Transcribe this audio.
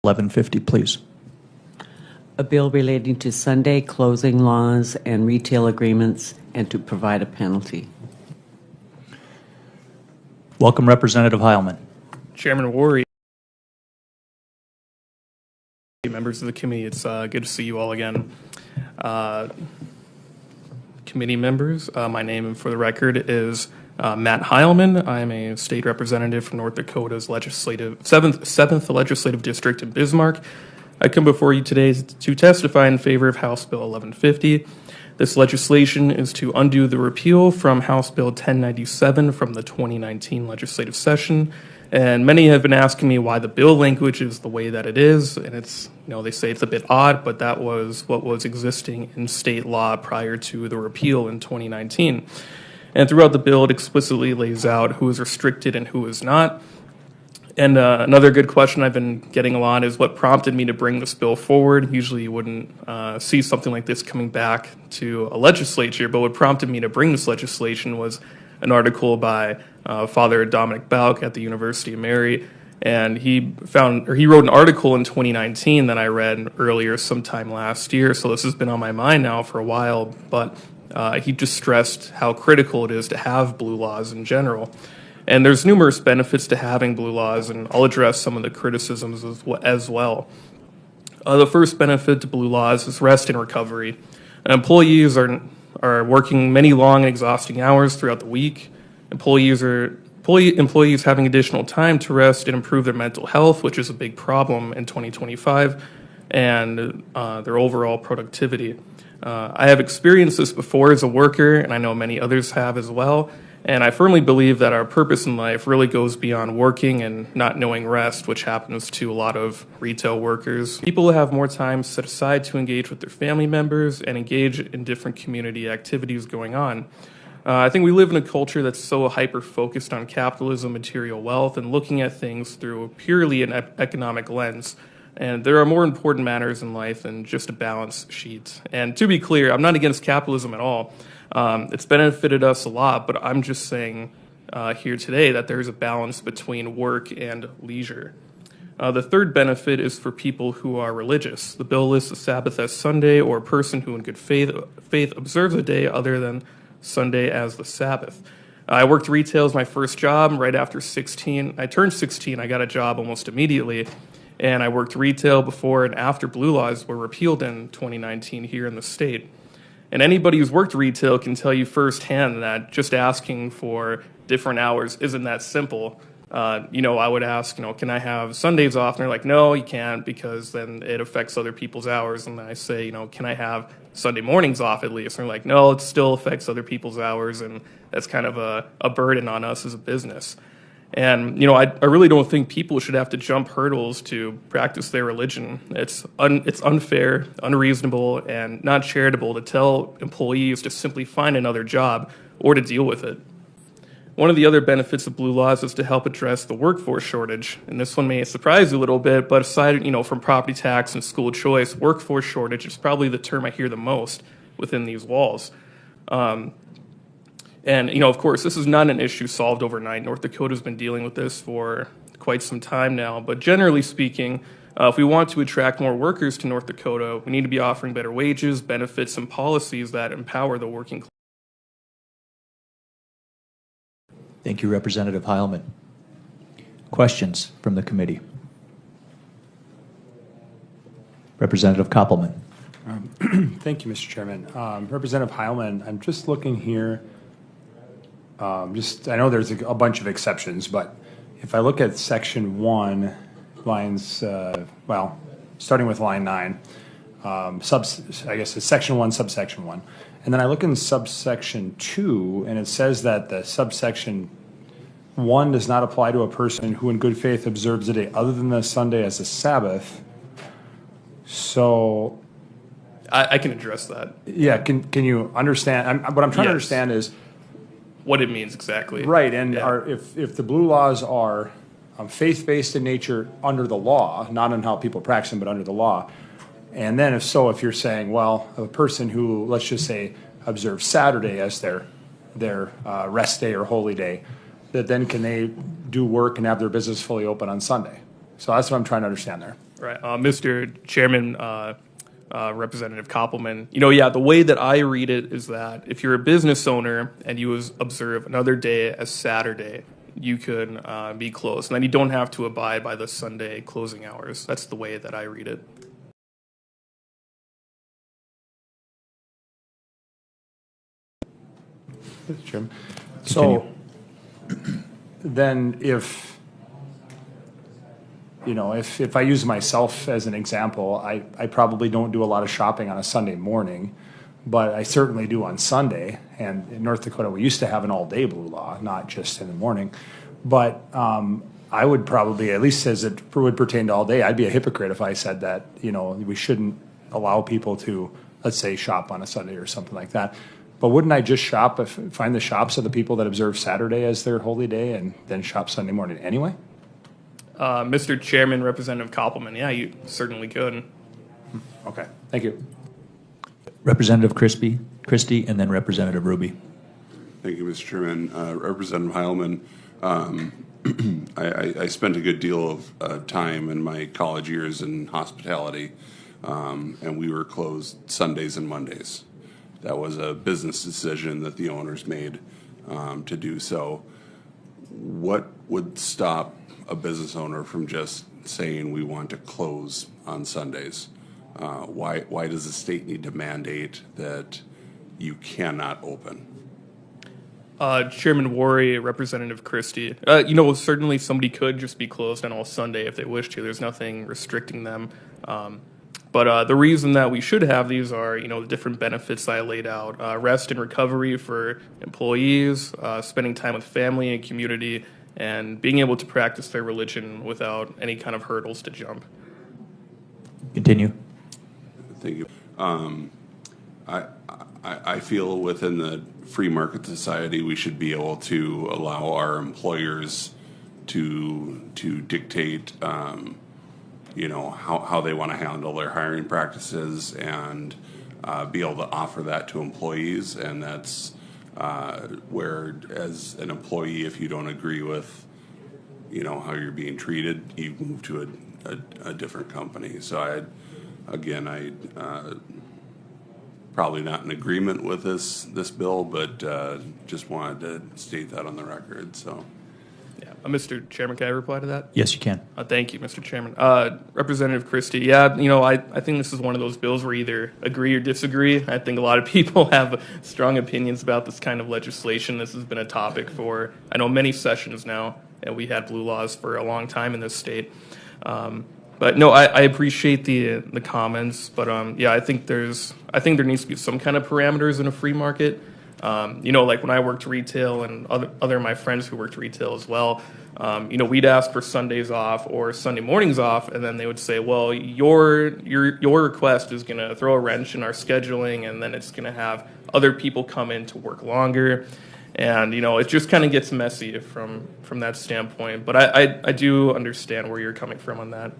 1150, please. A bill relating to Sunday closing laws and retail agreements and to provide a penalty. Welcome, Representative Heilman. Chairman Worry, members of the committee, it's good to see you all again. Committee members, my name for the record is Matt Heilman. I'm a state representative from North Dakota's 7th Legislative District in Bismarck. I come before you today to testify in favor of House Bill 1150. This legislation is to undo the repeal from House Bill 1097 from the 2019 legislative session. And many have been asking me why the bill language is the way that it is. And it's, they say it's a bit odd, but that was what was existing in state law prior to the repeal in 2019. And throughout the bill, it explicitly lays out who is restricted and who is not. And another good question I've been getting a lot is what prompted me to bring this bill forward. Usually you wouldn't see something like this coming back to a legislature, but what prompted me to bring this legislation was an article by Father Dominic Bauk at the University of Mary. And he wrote an article in 2019 that I read earlier sometime last year. So this has been on my mind now for a while, but he just stressed how critical it is to have blue laws in general. And there's numerous benefits to having blue laws, and I'll address some of the criticisms as well. The first benefit to blue laws is rest and recovery. Employees are working many long and exhausting hours throughout the week. Employees having additional time to rest and improve their mental health, which is a big problem in 2025, and their overall productivity. I have experienced this before as a worker, and I know many others have as well. And I firmly believe that our purpose in life really goes beyond working and not knowing rest, which happens to a lot of retail workers. People have more time set aside to engage with their family members and engage in different community activities going on. I think we live in a culture that's so hyper-focused on capitalism, material wealth, and looking at things through purely an economic lens. And there are more important matters in life than just a balance sheet. And to be clear, I'm not against capitalism at all. It's benefited us a lot, but I'm just saying here today that there's a balance between work and leisure. The third benefit is for people who are religious. The bill lists the Sabbath as Sunday, or a person who in good faith observes a day other than Sunday as the Sabbath. I worked retail as my first job right after 16. I turned 16, I got a job almost immediately. And I worked retail before and after blue laws were repealed in 2019 here in the state. And anybody who's worked retail can tell you firsthand that just asking for different hours isn't that simple. I would ask, can I have Sundays off? And they're like, no, you can't, because then it affects other people's hours. And then I say, can I have Sunday mornings off at least? And they're like, no, it still affects other people's hours, and that's kind of a burden on us as a business. And, I really don't think people should have to jump hurdles to practice their religion. It's unfair, unreasonable, and not charitable to tell employees to simply find another job or to deal with it. One of the other benefits of blue laws is to help address the workforce shortage. And this one may surprise you a little bit, but aside, from property tax and school choice, workforce shortage is probably the term I hear the most within these walls. And, of course, this is not an issue solved overnight. North Dakota's been dealing with this for quite some time now. But generally speaking, if we want to attract more workers to North Dakota, we need to be offering better wages, benefits, and policies that empower the working class. Thank you, Representative Heilman. Questions from the committee? Representative Koppelman. Thank you, Mr. Chairman. Representative Heilman, I'm just looking here. I know there's a bunch of exceptions, but if I look at section 1, lines, starting with line 9, I guess it's section 1, subsection 1. And then I look in subsection 2, and it says that the subsection 1 does not apply to a person who in good faith observes a day other than the Sunday as a Sabbath. So I can address that. Yeah, can you understand? What I'm trying to understand is what it means exactly. Right, and if the blue laws are faith-based in nature under the law, not on how people practice them, but under the law, and then if you're saying, well, a person who, let's just say, observes Saturday as their rest day or holy day, that then can they do work and have their business fully open on Sunday? So that's what I'm trying to understand there. Right. Mr. Chairman, Representative Koppelman, yeah, the way that I read it is that if you're a business owner and you observe another day as Saturday, you can be closed. And then you don't have to abide by the Sunday closing hours. That's the way that I read it. Mr. Chairman. Continue. So then if I use myself as an example, I probably don't do a lot of shopping on a Sunday morning, but I certainly do on Sunday. And in North Dakota, we used to have an all-day blue law, not just in the morning. But I would probably, at least as it would pertain to all day, I'd be a hypocrite if I said that, we shouldn't allow people to, let's say, shop on a Sunday or something like that. But wouldn't I just find the shops of the people that observe Saturday as their holy day and then shop Sunday morning anyway? Mr. Chairman, Representative Koppelman, yeah, you certainly could. Okay, thank you. Representative Christie, and then Representative Ruby. Thank you, Mr. Chairman. Representative Heilman, I spent a good deal of time in my college years in hospitality, and we were closed Sundays and Mondays. That was a business decision that the owners made to do so. What would stop a business owner from just saying we want to close on Sundays? Why does the state need to mandate that you cannot open? Chairman Worry, Representative Christie, certainly somebody could just be closed on all Sunday if they wish to. There's nothing restricting them. But the reason that we should have these are, the different benefits that I laid out. Rest and recovery for employees, spending time with family and community, and being able to practice their religion without any kind of hurdles to jump. Continue. Thank you. I feel within the free market society we should be able to allow our employers to dictate how they want to handle their hiring practices and be able to offer that to employees. And that's where, as an employee, if you don't agree with how you're being treated, you move to a different company. So I probably not in agreement with this bill, but just wanted to state that on the record. So. Yeah. Mr. Chairman, can I reply to that? Yes, you can. Thank you, Mr. Chairman. Representative Christie, yeah, I think this is one of those bills where you either agree or disagree. I think a lot of people have strong opinions about this kind of legislation. This has been a topic for, I know, many sessions now, and we had blue laws for a long time in this state. But no, I appreciate the comments, but I think there needs to be some kind of parameters in a free market. Like when I worked retail and other of my friends who worked retail as well, we'd ask for Sundays off or Sunday mornings off, and then they would say, well, your request is going to throw a wrench in our scheduling, and then it's going to have other people come in to work longer. And, it just kind of gets messy from that standpoint. But I do understand where you're coming from on that.